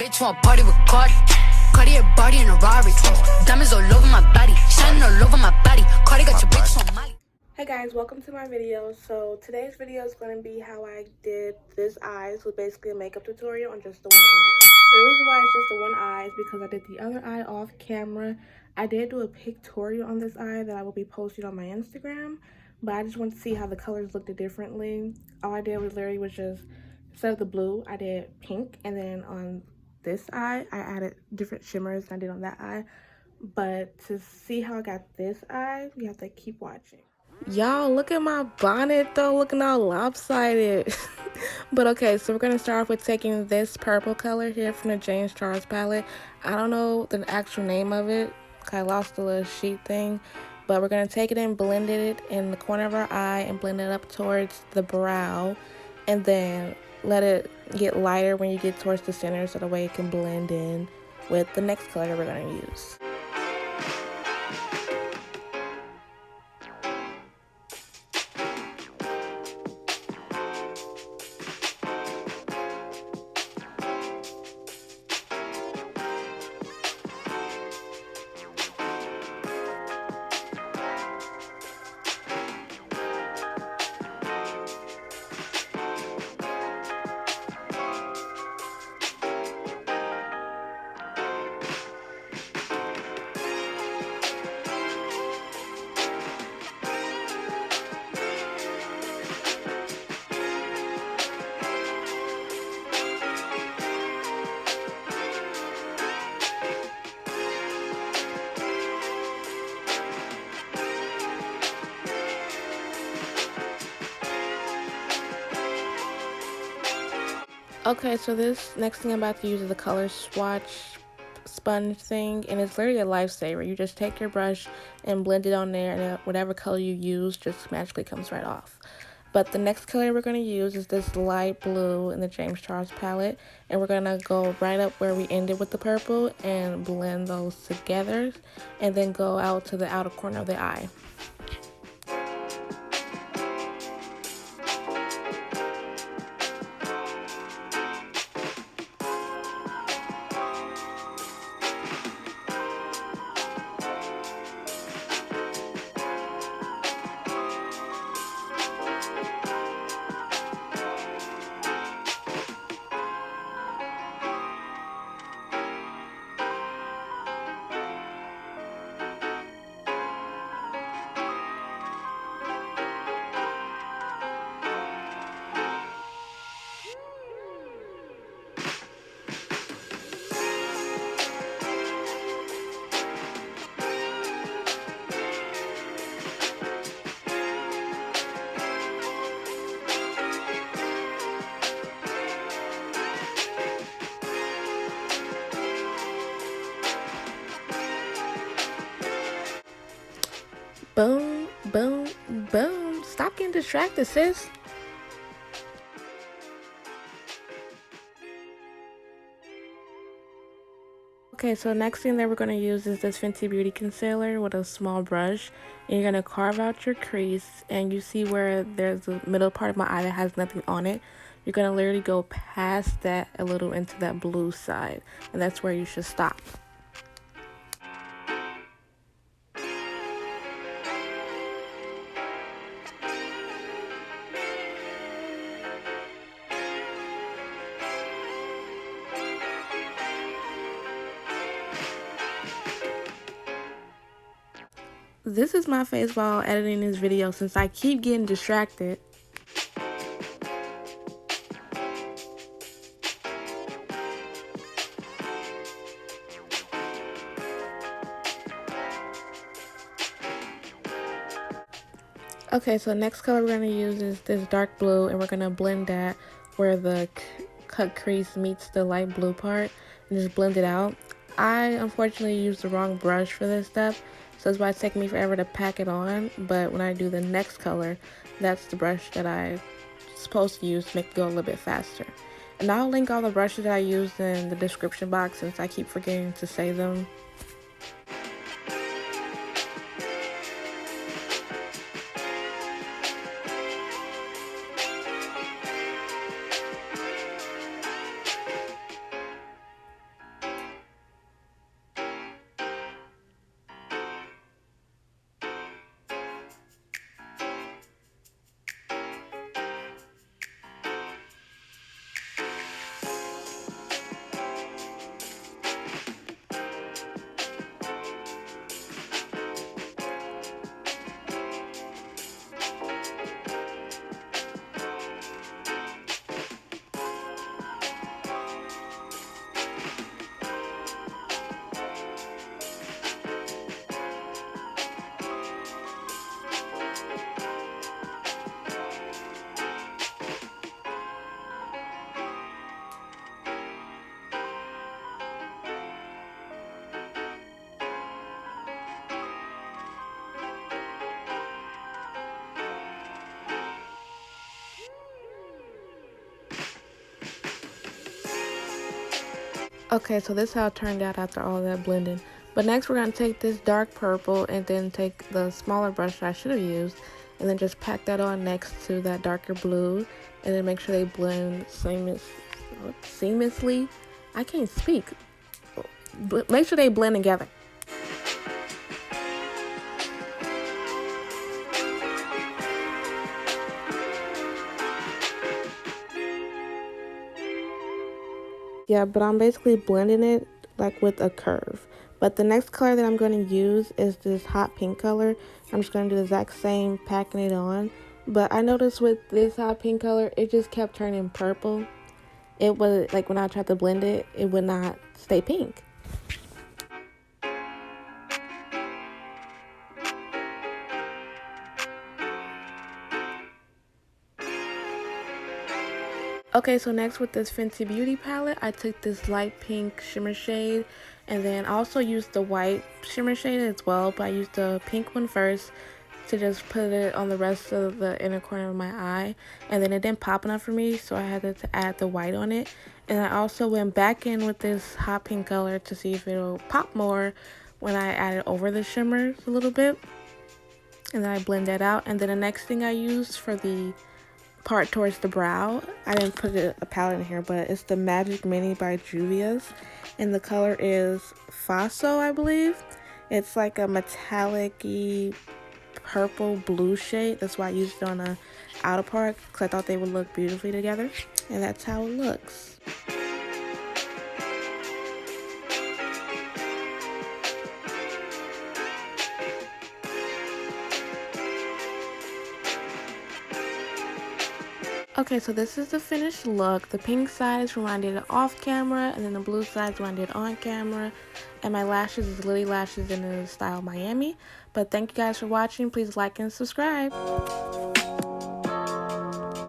bitch wanna party with Cardi. Cardi a body in a Rari. Diamonds all over my body, shining all over my body. Cardi got your bitch on Molly. Hey guys, welcome to my video. So today's video is going to be how I did this eye. So basically a makeup tutorial on just the one eye. And the reason why it's just the one eye is because I did the other eye off camera. I did do a pictorial on this eye that I will be posting on my Instagram, but I just wanted to see how the colors looked differently. All I did was literally just, instead of the blue, I did pink, and then on this eye I added different shimmers than I did on that eye. But to see how I got this eye, you have to keep watching. Y'all, look at my bonnet though, looking all lopsided. But okay, so we're gonna start off with taking this purple color here from the James Charles palette. I don't know the actual name of it, I lost the little sheet thing, but we're gonna take it and blend it in the corner of our eye and blend it up towards the brow, and then let it get lighter when you get towards the center so the way it can blend in with the next color that we're gonna use. Okay, so this next thing I'm about to use is the color swatch sponge thing, and it's literally a lifesaver. You just take your brush and blend it on there, and whatever color you use just magically comes right off. But the next color we're going to use is this light blue in the James Charles palette, and we're going to go right up where we ended with the purple and blend those together, and then go out to the outer corner of the eye. Boom, boom, boom. Stop getting distracted, sis. Okay, so next thing that we're going to use is this Fenty Beauty Concealer with a small brush. And you're going to carve out your crease, and you see where there's a middle part of my eye that has nothing on it. You're going to literally go past that a little into that blue side, and that's where you should stop. This is my face while editing this video since I keep getting distracted. Okay, so next color we're going to use is this dark blue, and we're going to blend that where the cut crease meets the light blue part and just blend it out. I unfortunately used the wrong brush for this step, so that's why it's taking me forever to pack it on, but when I do the next color, that's the brush that I'm supposed to use to make it go a little bit faster. And I'll link all the brushes that I used in the description box since I keep forgetting to say them. Okay, so this is how it turned out after all that blending. But next we're going to take this dark purple and then take the smaller brush that I should have used and then just pack that on next to that darker blue and then make sure they blend seamlessly. I can't speak. But make sure they blend together. Yeah, but I'm basically blending it like with a curve. But the next color that I'm going to use is this hot pink color. I'm just going to do the exact same, packing it on. But I noticed with this hot pink color, it just kept turning purple. It was like when I tried to blend it, it would not stay pink. Okay, so next with this Fenty Beauty palette, I took this light pink shimmer shade and then I also used the white shimmer shade as well, but I used the pink one first to just put it on the rest of the inner corner of my eye, and then it didn't pop enough for me, so I had to add the white on it. And I also went back in with this hot pink color to see if it'll pop more when I add it over the shimmers a little bit, and then I blend that out. And then the next thing I used for the part towards the brow, I didn't put a palette in here, but it's the Magic Mini by Juiva, and the color is Faso, I believe. It's like a metallic-y purple blue shade. That's why I used it on the outer part because I thought they would look beautifully together, and that's how it looks. Okay, so this is the finished look. The pink side is from when I did it off camera, and then the blue side is when I did it on camera. And my lashes is Lilly Lashes in the style Miami. But thank you guys for watching. Please like and subscribe.